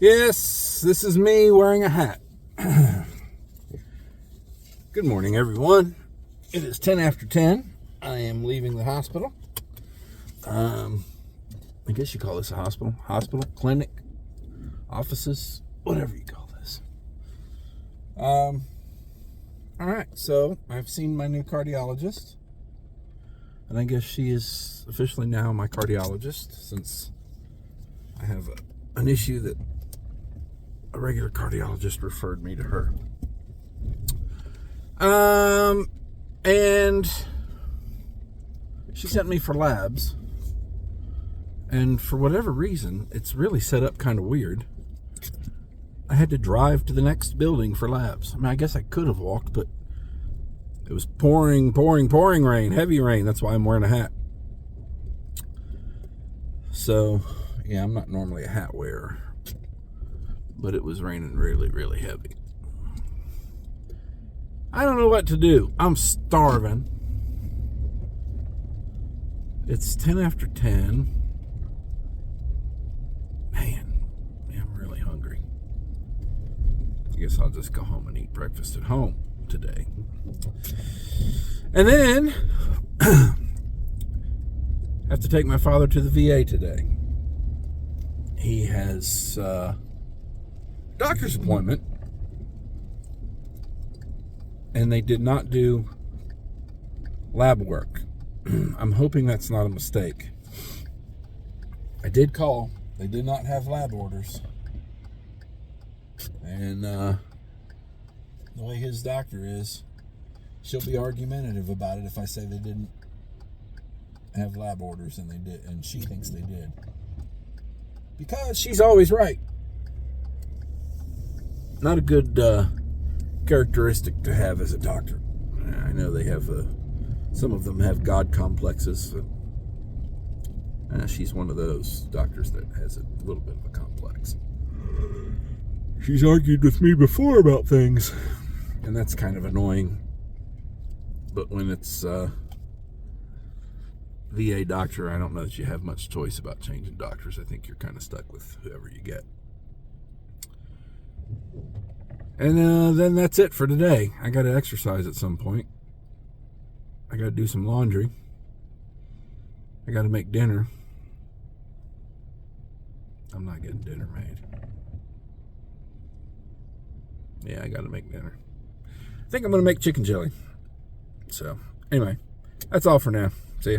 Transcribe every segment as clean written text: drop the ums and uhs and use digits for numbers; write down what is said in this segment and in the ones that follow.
Yes, this is me wearing a hat. Good morning, everyone. It is 10 after 10. I am leaving the hospital. I guess you call this a hospital. Hospital, clinic, offices, whatever you call this. All right, so I've seen my new cardiologist. And I guess she is officially now my cardiologist since I have an issue that a regular cardiologist referred me to her. And she sent me for labs. And for whatever reason, it's really set up kind of weird. I had to drive to the next building for labs. I mean, I guess I could have walked, but it was pouring rain, heavy rain. That's why I'm wearing a hat. So, yeah, I'm not normally a hat wearer. But it was raining really, really heavy. I don't know what to do. I'm starving. It's 10 after 10. Man, I'm really hungry. I guess I'll just go home and eat breakfast at home today. And then have to take my father to the VA today. He has doctor's appointment, and they did not do lab work. I'm hoping that's not a mistake. I did call. They did not have lab orders. And the way his doctor is, she'll be argumentative about it if I say they didn't have lab orders and they did, and she thinks they did. Because she's always right. Not a good characteristic to have as a doctor. I know they have, some of them have God complexes. She's one of those doctors that has a little bit of a complex. She's argued with me before about things, and that's kind of annoying. But when it's VA doctor, I don't know that you have much choice about changing doctors. I think you're kind of stuck with whoever you get. And then that's it for today. I got to exercise at some point. I got to do some laundry. I got to make dinner. I'm not getting dinner made. Yeah, I got to make dinner. I think I'm going to make chicken chili. So, anyway, that's all for now. See ya.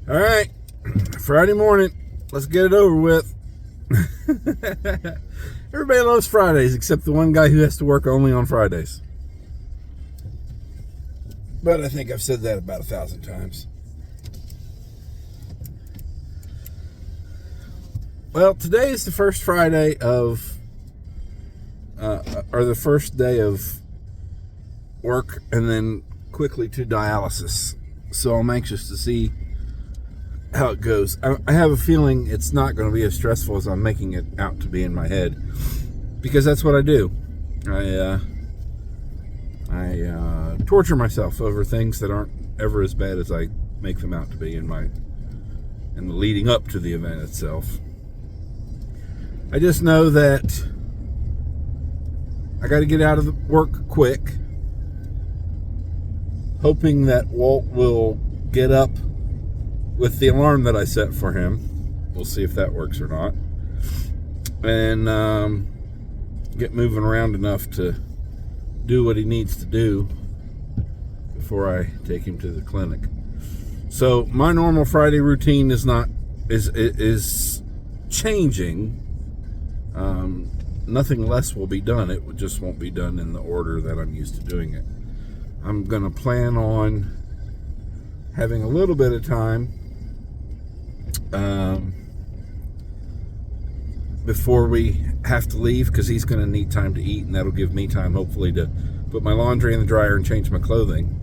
All right, Friday morning. Let's get it over with. Everybody loves Fridays except the one guy who has to work only on Fridays. But I think I've said that about 1,000 times. Well, today is the first Friday of, or the first day of work and then quickly to dialysis. So I'm anxious to see how it goes. I have a feeling it's not going to be as stressful as I'm making it out to be in my head, because that's what I do. I torture myself over things that aren't ever as bad as I make them out to be in the leading up to the event itself. I just know that I got to get out of the work quick, hoping that Walt will get up with the alarm that I set for him. We'll see if that works or not. And get moving around enough to do what he needs to do before I take him to the clinic. So my normal Friday routine is changing. Nothing less will be done. It just won't be done in the order that I'm used to doing it. I'm going to plan on having a little bit of time before we have to leave, because he's going to need time to eat, and that'll give me time, hopefully, to put my laundry in the dryer and change my clothing.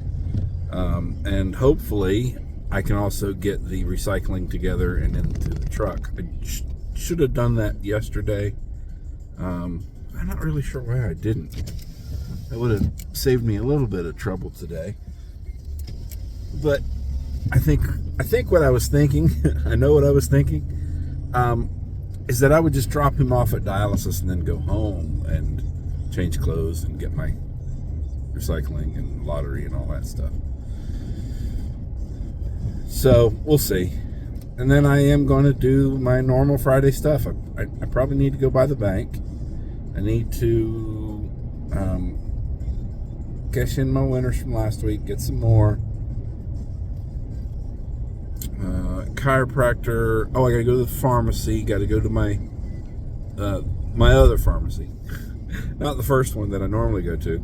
And hopefully I can also get the recycling together and into the truck. I should have done that yesterday. I'm not really sure why I didn't. That would have saved me a little bit of trouble today. But I think what I was thinking, I know what I was thinking, is that I would just drop him off at dialysis and then go home and change clothes and get my recycling and lottery and all that stuff. So we'll see. And then I am going to do my normal Friday stuff. I probably need to go by the bank. I need to cash in my winners from last week, get some more. Chiropractor. Oh, I got to go to the pharmacy. Got to go to my other pharmacy. Not the first one that I normally go to.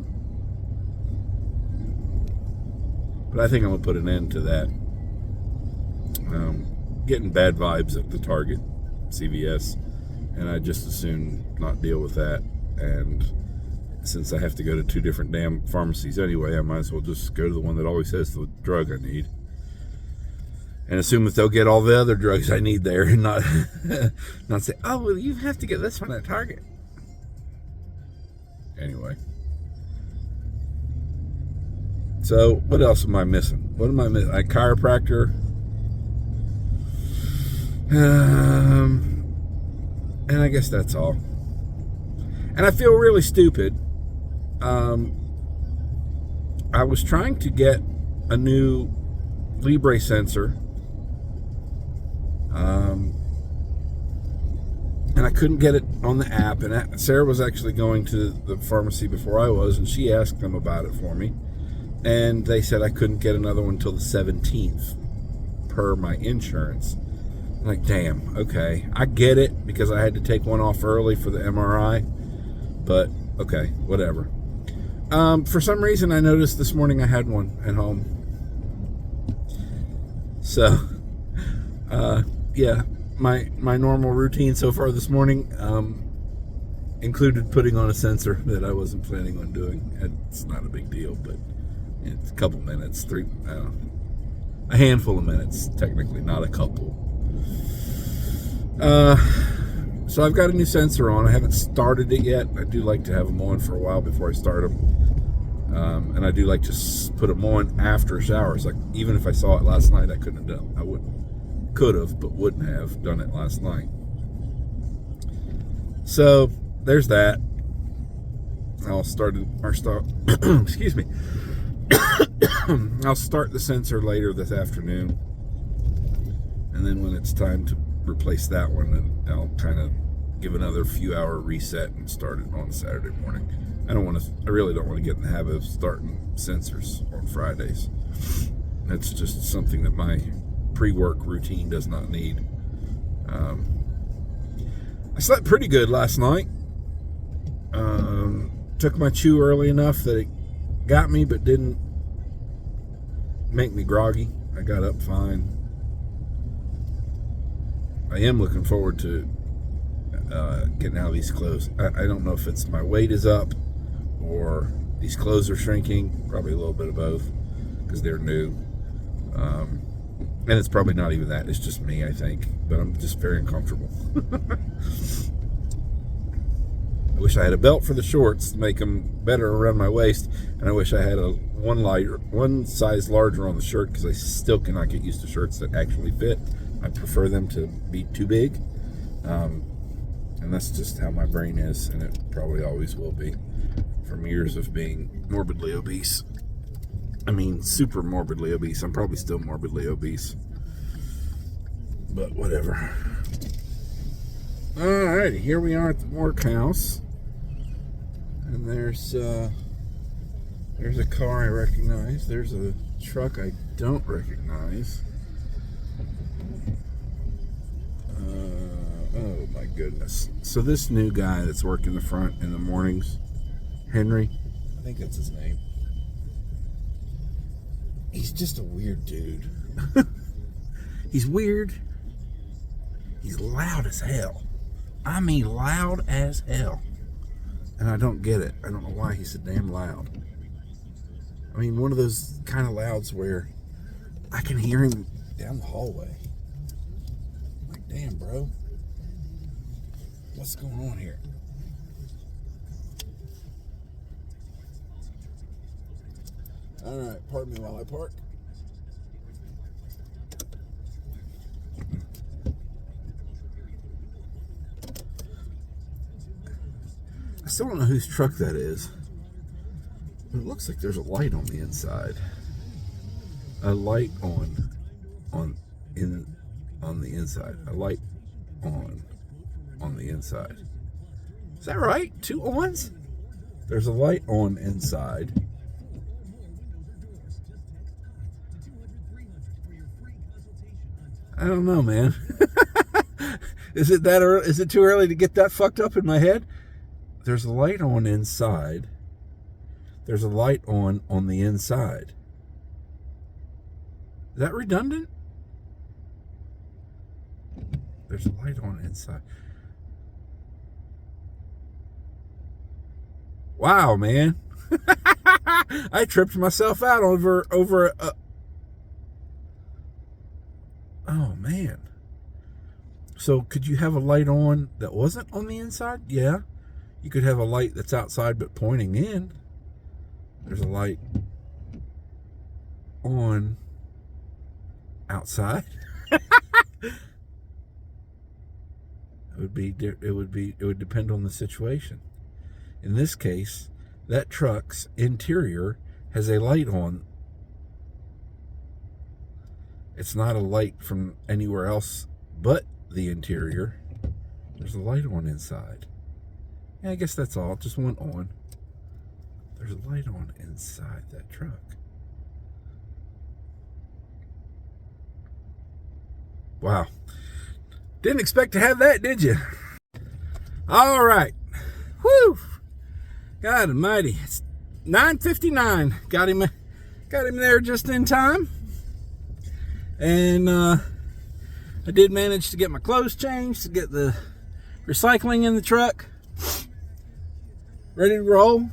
But I think I'm going to put an end to that. Getting bad vibes at the Target, CVS, and I just as soon not deal with that. And since I have to go to 2 different damn pharmacies anyway, I might as well just go to the one that always has the drug I need. And assume that they'll get all the other drugs I need there and not say, oh, well, you have to get this one at Target. Anyway. So, what else am I missing? What am I missing? A chiropractor. And I guess that's all. And I feel really stupid. I was trying to get a new Libre sensor. And I couldn't get it on the app. And Sarah was actually going to the pharmacy before I was, and she asked them about it for me. And they said I couldn't get another one until the 17th per my insurance. I'm like, damn, okay. I get it because I had to take one off early for the MRI. But, okay, whatever. For some reason, I noticed this morning I had one at home. So, yeah, my normal routine so far this morning included putting on a sensor that I wasn't planning on doing. It's not a big deal, but it's a couple minutes, a handful of minutes, technically, not a couple. So I've got a new sensor on. I haven't started it yet. I do like to have them on for a while before I start them. And I do like to put them on after showers. Like, even if I saw it last night, I couldn't have done it. Could have, but wouldn't have done it last night. So there's that. Excuse me. I'll start the sensor later this afternoon. And then when it's time to replace that one, and I'll kind of give another few hour reset and start it on Saturday morning. I really don't want to get in the habit of starting sensors on Fridays. That's just something that my pre-work routine does not need. I slept pretty good last night. Took my chew early enough that it got me but didn't make me groggy. I got up fine. I am looking forward to getting out of these clothes. I don't know if it's my weight is up or these clothes are shrinking. Probably a little bit of both because they're new. And it's probably not even that. It's just me, I think. But I'm just very uncomfortable. I wish I had a belt for the shorts to make them better around my waist. And I wish I had one size larger on the shirt because I still cannot get used to shirts that actually fit. I prefer them to be too big. And that's just how my brain is, and it probably always will be from years of being morbidly obese. I mean, super morbidly obese. I'm probably still morbidly obese. But whatever. Alrighty, here we are at the workhouse. And there's a car I recognize. There's a truck I don't recognize. Oh my goodness. So this new guy that's working the front in the mornings, Henry, I think that's his name. He's just a weird dude. He's weird. He's loud as hell. I mean loud as hell. And I don't get it. I don't know why he's so damn loud. I mean, one of those kind of louds where I can hear him down the hallway. I'm like, damn, bro. What's going on here? Alright, pardon me while I park. still don't know whose truck that is. But it looks like there's a light on the inside. A light on the inside. A light on the inside. Is that right? 2 ons? There's a light on inside. I don't know, man. Is it that early? Is it too early to get that fucked up in my head? There's a light on inside. There's a light on the inside. Is that redundant? There's a light on inside. Wow, man. I tripped myself out over a... Oh, man. So could you have a light on that wasn't on the inside? Yeah. You could have a light that's outside but pointing in. There's a light on outside. It would depend on the situation. In this case, that truck's interior has a light on. It's not a light from anywhere else but the interior. There's a light on inside. Yeah, I guess that's all. Just one on. There's a light on inside that truck. Wow. Didn't expect to have that, did you? All right. Whew. God almighty. It's 9:59. Got him there just in time. And I did manage to get my clothes changed, to get the recycling in the truck ready to roll.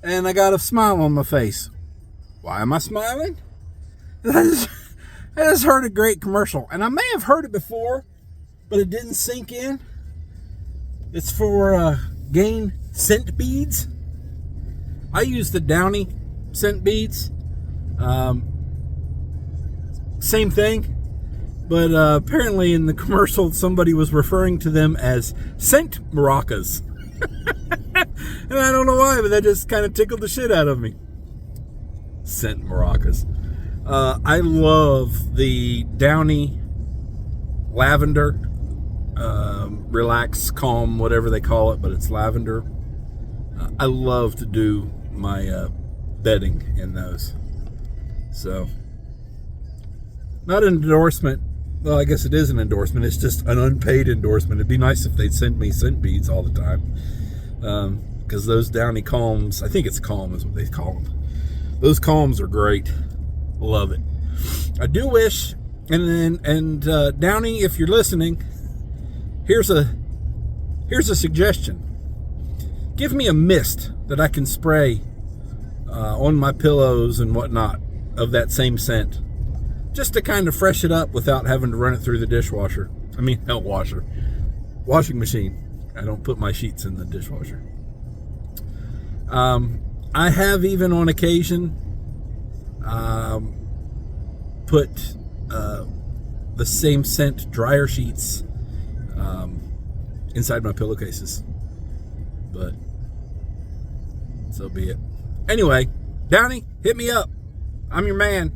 And I got a smile on my face. Why am I smiling? I just heard a great commercial, and I may have heard it before, but it didn't sink in. It's for Gain scent beads. I use the Downy scent beads. Same thing, but apparently in the commercial somebody was referring to them as scent maracas. And I don't know why, but that just kind of tickled the shit out of me. Scent maracas. I love the Downy lavender, relax, calm, whatever they call it, but it's lavender. I love to do my bedding in those. So, not an endorsement. Well, I guess it is an endorsement. It's just an unpaid endorsement. It'd be nice if they'd send me scent beads all the time. Because those Downy calms, I think it's calm is what they call them. Those calms are great. Love it. I do wish, and Downy, if you're listening, here's a suggestion. Give me a mist that I can spray on my pillows and whatnot of that same scent, just to kind of fresh it up without having to run it through the dishwasher. I mean, washing machine. I don't put my sheets in the dishwasher. I have even on occasion put the same scent dryer sheets inside my pillowcases, but so be it. Anyway, Downy, hit me up. I'm your man.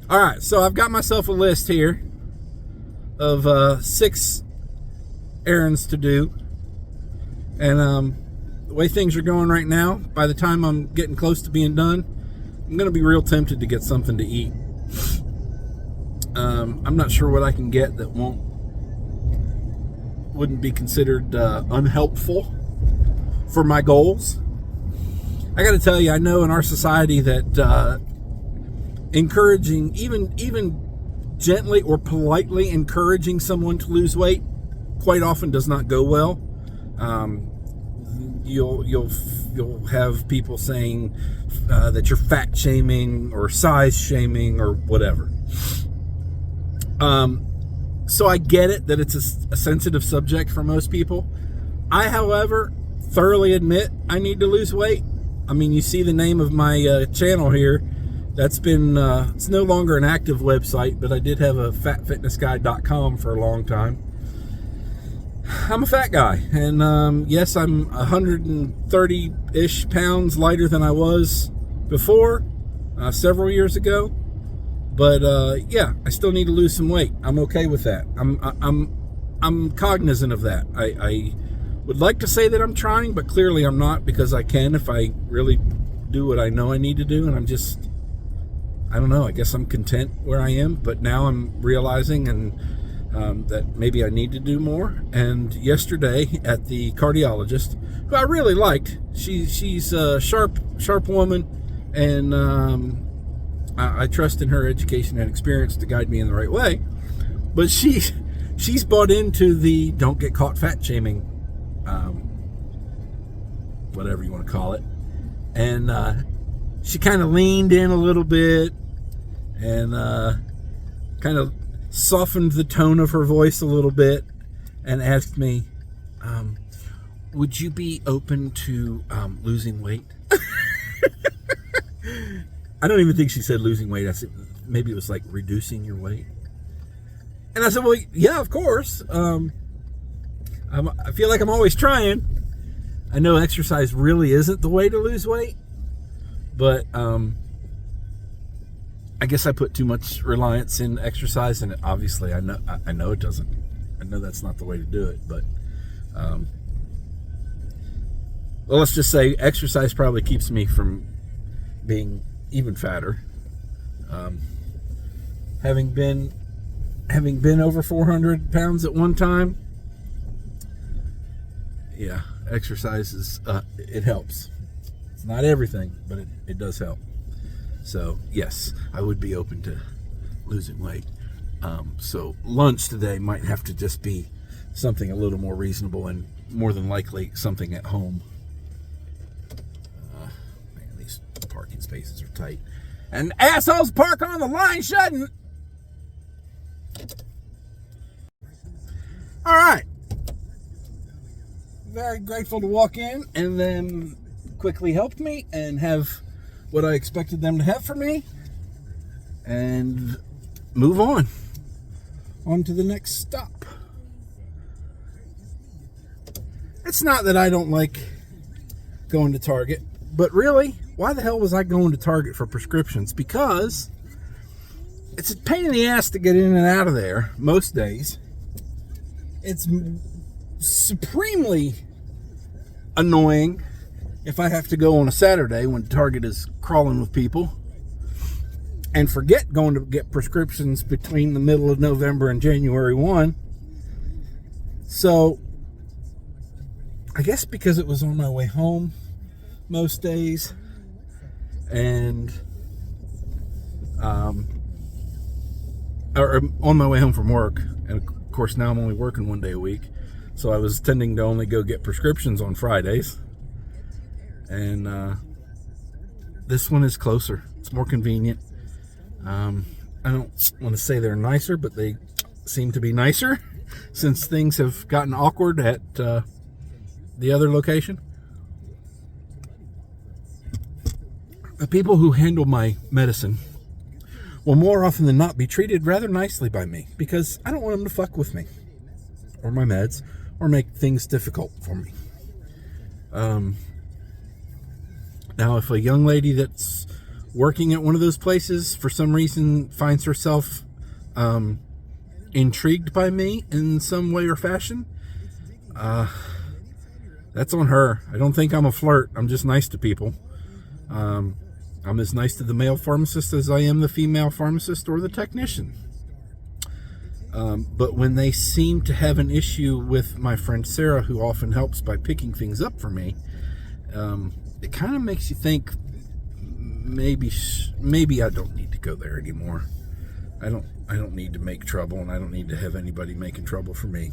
All right, so I've got myself a list here of 6 errands to do, and the way things are going right now, by the time I'm getting close to being done, I'm gonna be real tempted to get something to eat. I'm not sure what I can get that wouldn't be considered unhelpful for my goals. I got to tell you, I know in our society that encouraging, even gently or politely encouraging someone to lose weight quite often does not go well. You'll have people saying that you're fat shaming or size shaming or whatever. So I get it that it's a sensitive subject for most people. I, however, thoroughly admit I need to lose weight. I mean, you see the name of my channel here. That's been, it's no longer an active website, but I did have a fatfitnessguy.com for a long time. I'm a fat guy, and yes, I'm 130-ish pounds lighter than I was before, several years ago. But yeah, I still need to lose some weight. I'm okay with that. I'm cognizant of that. I would like to say that I'm trying, but clearly I'm not, because I can if I really do what I know I need to do, and I don't know, I guess I'm content where I am, but now I'm realizing that maybe I need to do more. And yesterday at the cardiologist, who I really liked, she's a sharp woman, and I trust in her education and experience to guide me in the right way. But she's bought into the don't get caught fat shaming, whatever you want to call it. And she kind of leaned in a little bit and kind of softened the tone of her voice a little bit and asked me, would you be open to losing weight? I don't even think she said losing weight. I said maybe it was like reducing your weight. And I said, well, yeah, of course. I feel like I'm always trying. I know exercise really isn't the way to lose weight, but I guess I put too much reliance in exercise, and obviously I know it doesn't. I know that's not the way to do it, but well, let's just say exercise probably keeps me from being even fatter. Having been over 400 pounds at one time, yeah, exercise is it helps. It's not everything, but it does help. So yes, I would be open to losing weight. So lunch today might have to just be something a little more reasonable, and more than likely something at home. Man, these parking spaces are tight, and assholes park on the line shouldn't. All right. Very grateful to walk in and then quickly helped me and have what I expected them to have for me, and move on to the next stop. It's not that I don't like going to Target, but really, why the hell was I going to Target for prescriptions? Because it's a pain in the ass to get in and out of there most days. It's supremely annoying if I have to go on a Saturday when Target is crawling with people and forget going to get prescriptions between the middle of November and January 1. So I guess because it was on my way home most days, and or on my way home from work, and of course now I'm only working one day a week, so I was tending to only go get prescriptions on Fridays. And this one is closer. It's more convenient. I don't want to say they're nicer, but they seem to be nicer since things have gotten awkward at the other location. The people who handle my medicine will more often than not be treated rather nicely by me, because I don't want them to fuck with me or my meds or make things difficult for me. Now, if a young lady that's working at one of those places for some reason finds herself intrigued by me in some way or fashion, that's on her. I don't think I'm a flirt. I'm just nice to people. I'm as nice to the male pharmacist as I am the female pharmacist or the technician. But when they seem to have an issue with my friend Sarah, who often helps by picking things up for me, it kind of makes you think maybe I don't need to go there anymore. I don't need to make trouble, and I don't need to have anybody making trouble for me.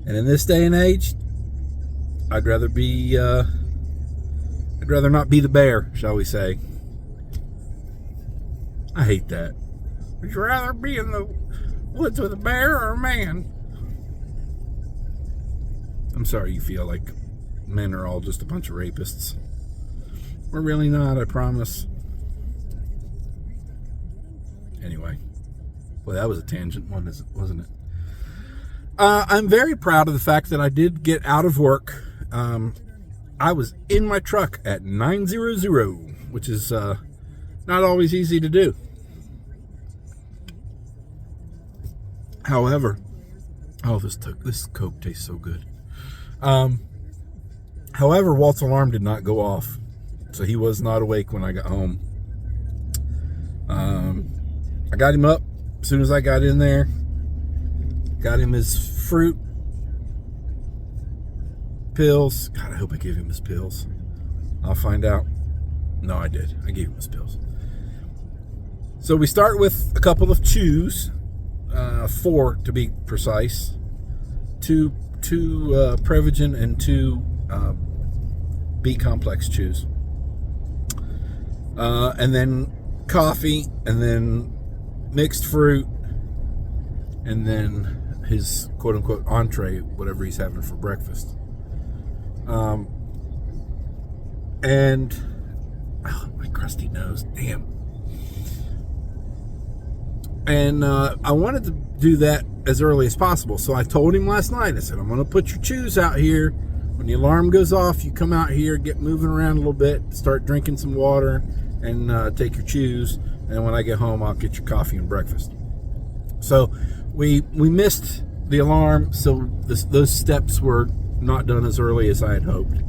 And in this day and age, I'd rather not be the bear, shall we say. I hate that. Would you rather be in the woods with a bear or a man? I'm sorry you feel like men are all just a bunch of rapists. We're really not, I promise. Anyway. Well, that was a tangent one, wasn't it? I'm very proud of the fact that I did get out of work. I was in my truck at 9:00, which is not always easy to do. However, oh, this Coke tastes so good. However, Walt's alarm did not go off, so he was not awake when I got home. I got him up as soon as I got in there. Got him his fruit pills. God, I hope I gave him his pills. I'll find out. No, I did. I gave him his pills. So we start with a couple of chews, 4 to be precise. Two Prevagen and 2 B-complex chews. And then coffee, and then mixed fruit, and then his quote-unquote entree, whatever he's having for breakfast. And oh, my crusty nose, damn. And I wanted to do that as early as possible, so I told him last night, I said, I'm going to put your chews out here. When the alarm goes off, you come out here, get moving around a little bit, start drinking some water, and take your chews. And when I get home, I'll get your coffee and breakfast. So we missed the alarm, so those steps were not done as early as I had hoped.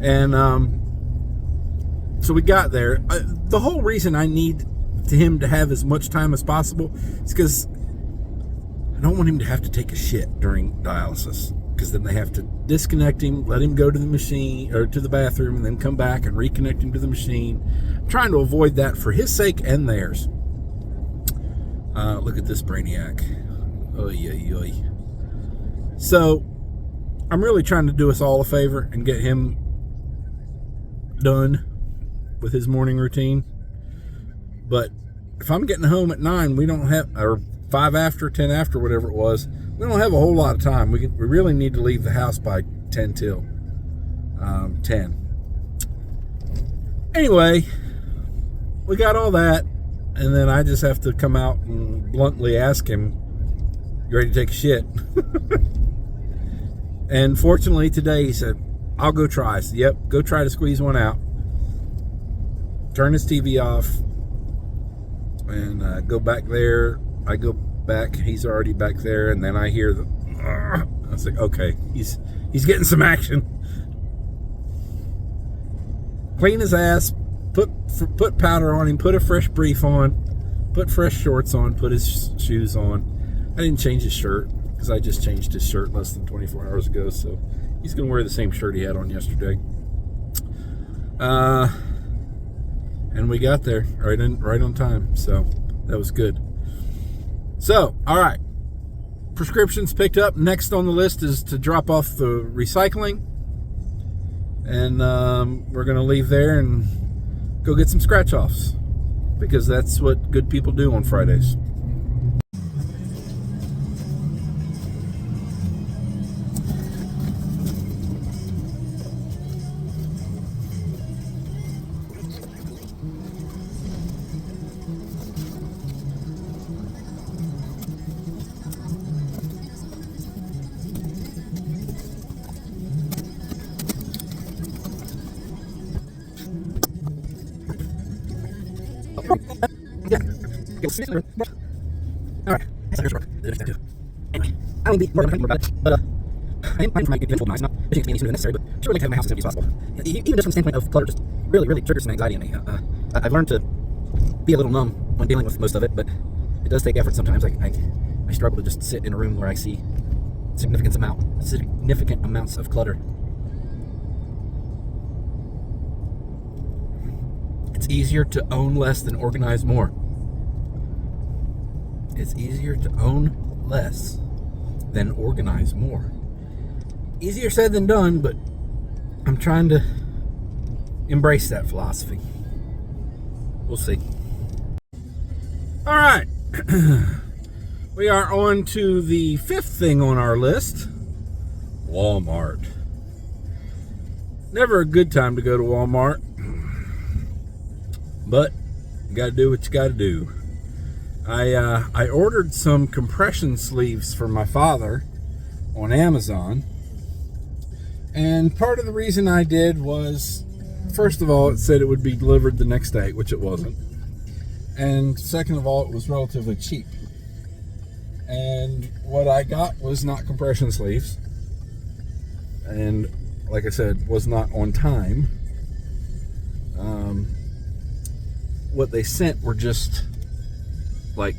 And so we got there. The whole reason I need him to have as much time as possible is because I don't want him to have to take a shit during dialysis, because then they have to disconnect him, let him go to the machine or to the bathroom, and then come back and reconnect him to the machine. I'm trying to avoid that for his sake and theirs. Look at this brainiac. Oy, oy, oy. So I'm really trying to do us all a favor and get him done with his morning routine. But if I'm getting home at 9, we don't have, or 5 after, 10 after, whatever it was, we don't have a whole lot of time. We really need to leave the house by 10 till 10. Anyway, we got all that, and then I just have to come out and bluntly ask him, you ready to take a shit? And fortunately today he said, I'll go try. I said, yep, go try to squeeze one out. Turn his TV off and go back there. I go back, he's already back there, and then I hear the I was like, okay, he's getting some action. Clean his ass, put powder on him, put a fresh brief on, put fresh shorts on, put his shoes on. I didn't change his shirt because I just changed his shirt less than 24 hours ago, so he's gonna wear the same shirt he had on yesterday. And we got there right on time, so that was good. So, all right, prescriptions picked up. Next on the list is to drop off the recycling, and we're gonna leave there and go get some scratch offs, because that's what good people do on Fridays. Yeah. Alright. Anyway, I won't be more about it, but I am planning for my eventual demise, not wishing it to be any sooner than necessary, but sure would like to have my house as empty as possible. Even just from the standpoint of clutter, just really triggers some anxiety in me. I've learned to be a little numb when dealing with most of it, but it does take effort sometimes. I struggle to just sit in a room where I see significant amounts of clutter. It's easier to own less than organize more. It's easier to own less than organize more. Easier said than done, but I'm trying to embrace that philosophy. We'll see. All right. We are on to the 5th thing on our list. Walmart. Never a good time to go to Walmart, but you gotta do what you gotta do. I ordered some compression sleeves for my father on Amazon. And part of the reason I did was, first of all, it said it would be delivered the next day, which it wasn't. And second of all, it was relatively cheap. And what I got was not compression sleeves. And like I said, was not on time. What they sent were just like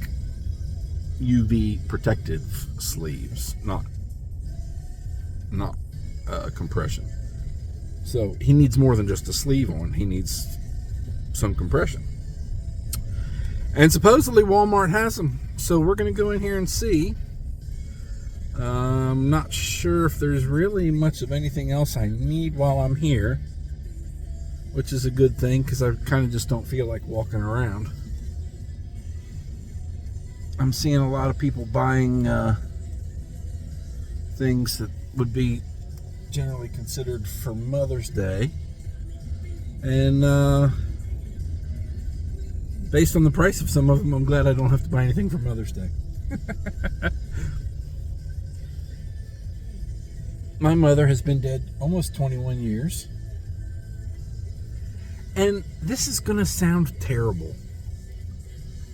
UV protective sleeves, not compression. So he needs more than just a sleeve on. He needs some compression. And supposedly Walmart has them. So we're going to go in here and see. I'm not sure if there's really much of anything else I need while I'm here, which is a good thing because I kind of just don't feel like walking around. I'm seeing a lot of people buying things that would be generally considered for Mother's Day. And based on the price of some of them, I'm glad I don't have to buy anything for Mother's Day. My mother has been dead almost 21 years. And this is going to sound terrible,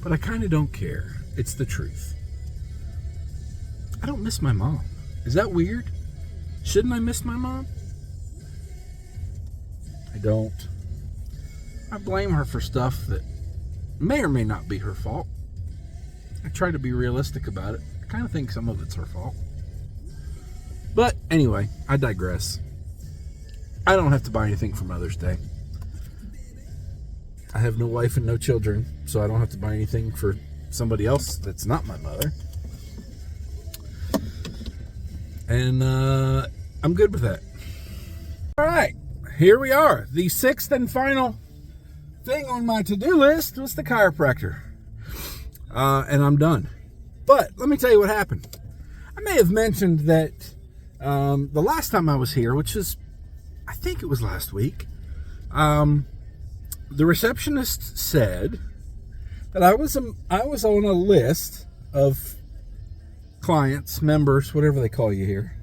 but I kind of don't care. It's the truth. I don't miss my mom. Is that weird? Shouldn't I miss my mom? I don't. I blame her for stuff that may or may not be her fault. I try to be realistic about it. I kind of think some of it's her fault. But anyway, I digress. I don't have to buy anything for Mother's Day. I have no wife and no children, so I don't have to buy anything for somebody else that's not my mother. And I'm good with that. All right, here we are. The sixth and final thing on my to-do list was the chiropractor. And I'm done. But let me tell you what happened. I may have mentioned that the last time I was here, which is, I think it was last week, the receptionist said that I was on a list of clients, members, whatever they call you here,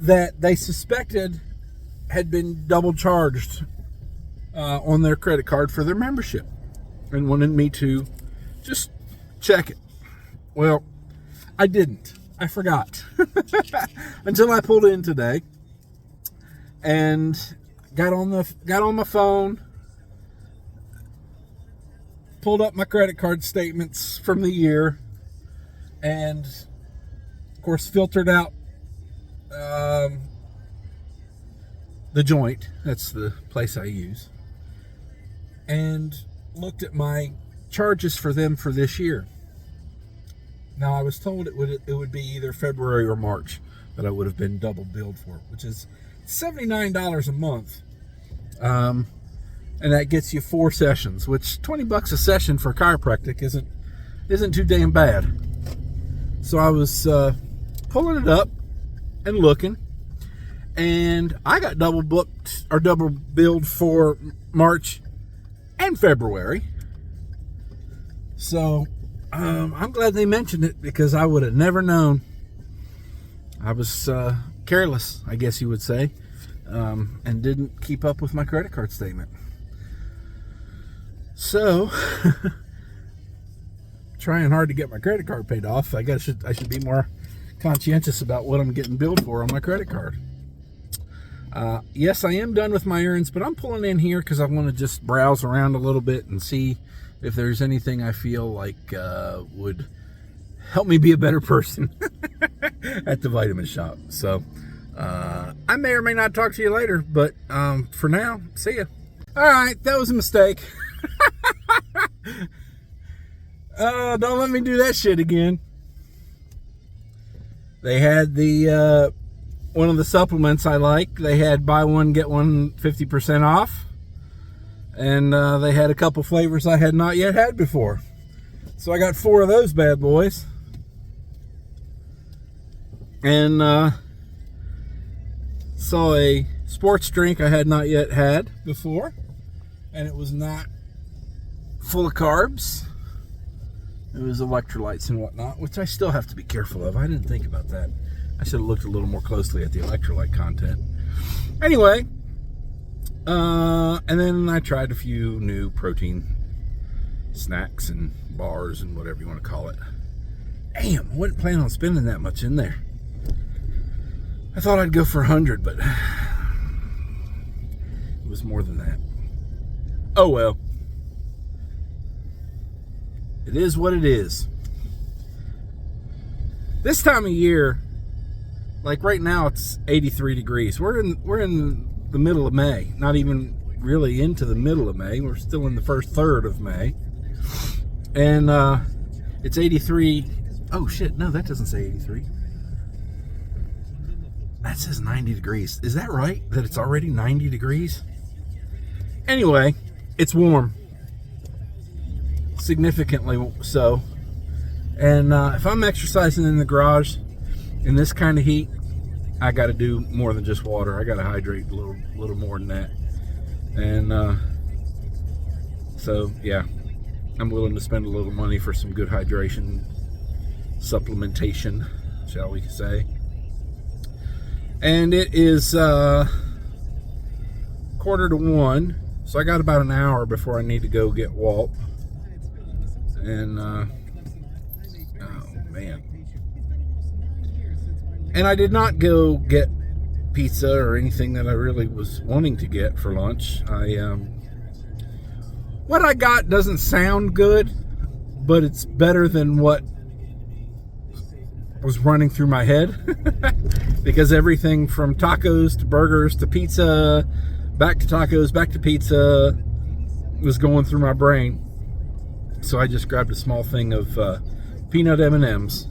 that they suspected had been double charged on their credit card for their membership and wanted me to just check it. Well, I didn't. I forgot until I pulled in today and got on my phone, pulled up my credit card statements from the year, and of course filtered out the Joint. That's the place I use, and looked at my charges for them for this year. Now, I was told it would be either February or March that I would have been double billed for, which is $79 a month. And that gets you 4 sessions, which $20 a session for chiropractic isn't too damn bad. So I was pulling it up and looking, and I got double booked or double billed for March and February. So I'm glad they mentioned it, because I would have never known. I was careless, I guess you would say, and didn't keep up with my credit card statement. So, trying hard to get my credit card paid off. I should be more conscientious about what I'm getting billed for on my credit card. Yes, I am done with my errands, but I'm pulling in here because I want to just browse around a little bit and see if there's anything I feel like would help me be a better person at the vitamin shop. So I may or may not talk to you later, but for now, see ya. All right, that was a mistake. Don't let me do that shit again. They had the one of the supplements I like. They had buy one get one 50% off. And they had a couple flavors I had not yet had before. So I got 4 of those bad boys. And saw a sports drink I had not yet had before. And it was not full of carbs. It was electrolytes and whatnot, which I still have to be careful of. I didn't think about that. I should have looked a little more closely at the electrolyte content. Anyway, and then I tried a few new protein snacks and bars and whatever you want to call it. Damn, I wasn't planning on spending that much in there. I thought I'd go for 100, but it was more than that. Oh well. It is what it is. This time of year, like right now, it's 83 degrees. We're in the middle of May. Not even really into the middle of May. We're still in the first third of May. And it's 83. Oh shit, no, that doesn't say 83. That says 90 degrees. Is that right? That it's already 90 degrees? Anyway, it's warm. Significantly so. And if I'm exercising in the garage in this kind of heat, I got to do more than just water. I got to hydrate a little more than that. And so yeah, I'm willing to spend a little money for some good hydration supplementation, shall we say. And it is 1:45, so I got about an hour before I need to go get Walt. And oh man, and I did not go get pizza or anything that I really was wanting to get for lunch. What I got doesn't sound good, but it's better than what was running through my head. Because everything from tacos to burgers to pizza, back to tacos, back to pizza, was going through my brain. So I just grabbed a small thing of peanut M&Ms.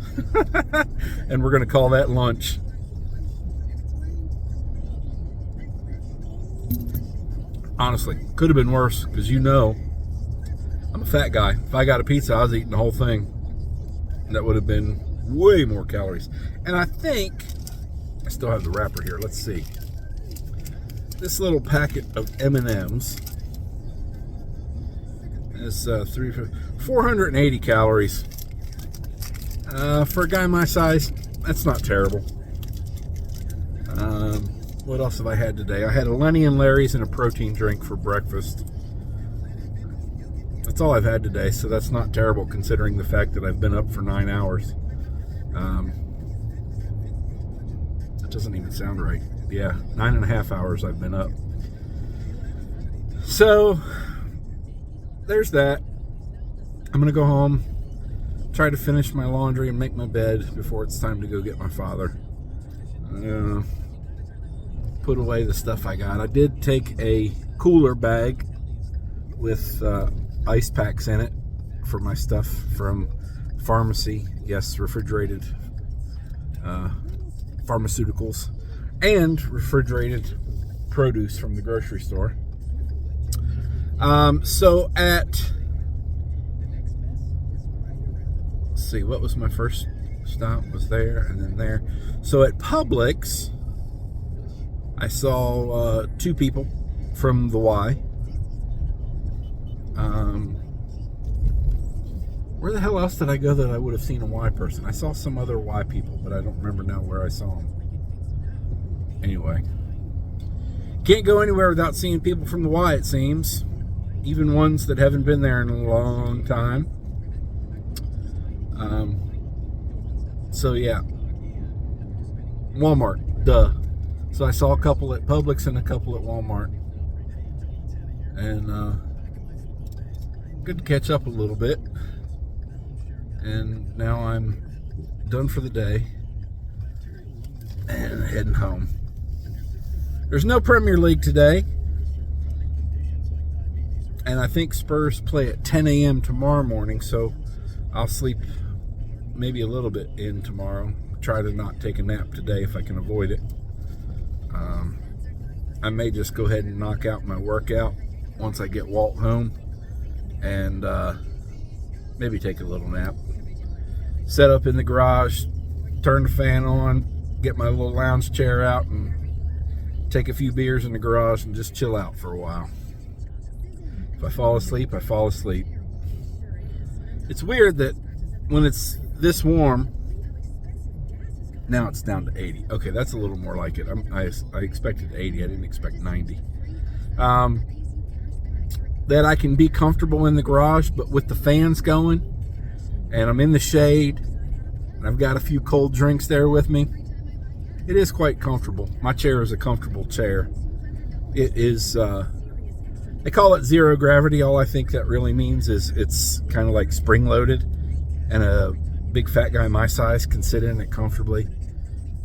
And we're going to call that lunch. Honestly, could have been worse, because you know I'm a fat guy. If I got a pizza, I was eating the whole thing. That would have been way more calories. And I think I still have the wrapper here. Let's see. This little packet of M&Ms is 480 calories. For a guy my size, that's not terrible. What else have I had today? I had a Lenny and Larry's and a protein drink for breakfast. That's all I've had today, so that's not terrible considering the fact that I've been up for 9 hours. That doesn't even sound right. Yeah, 9.5 hours I've been up. So there's that. I'm gonna go home, try to finish my laundry and make my bed before it's time to go get my father. Put away the stuff I got. I did take a cooler bag with ice packs in it for my stuff from pharmacy. Yes, refrigerated pharmaceuticals and refrigerated produce from the grocery store. So at, let's see, what was my first stop? Was there and then there. So at Publix, I saw 2 people from the Y. Where the hell else did I go that I would have seen a Y person? I saw some other Y people, but I don't remember now where I saw them. Anyway, can't go anywhere without seeing people from the Y, it seems. Even ones that haven't been there in a long time. So yeah, Walmart, duh. So I saw a couple at Publix and a couple at Walmart. And good to catch up a little bit. And now I'm done for the day and heading home. There's no Premier League today. And I think Spurs play at 10 a.m. tomorrow morning, so I'll sleep maybe a little bit in tomorrow. Try to not take a nap today if I can avoid it. I may just go ahead and knock out my workout once I get Walt home and maybe take a little nap. Set up in the garage, turn the fan on, get my little lounge chair out and take a few beers in the garage and just chill out for a while. If I fall asleep, I fall asleep. It's weird that when it's this warm, Now it's down to 80. Okay, that's a little more like it. I expected 80. I didn't expect 90. That I can be comfortable in the garage, but with the fans going, and I'm in the shade, and I've got a few cold drinks there with me, it is quite comfortable. My chair is a comfortable chair. It is, they call it zero gravity. All I think that really means is it's kind of like spring loaded, and a big fat guy my size can sit in it comfortably.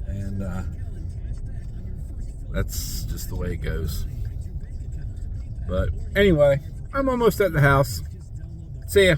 And that's just the way it goes. But anyway, I'm almost at the house. See ya.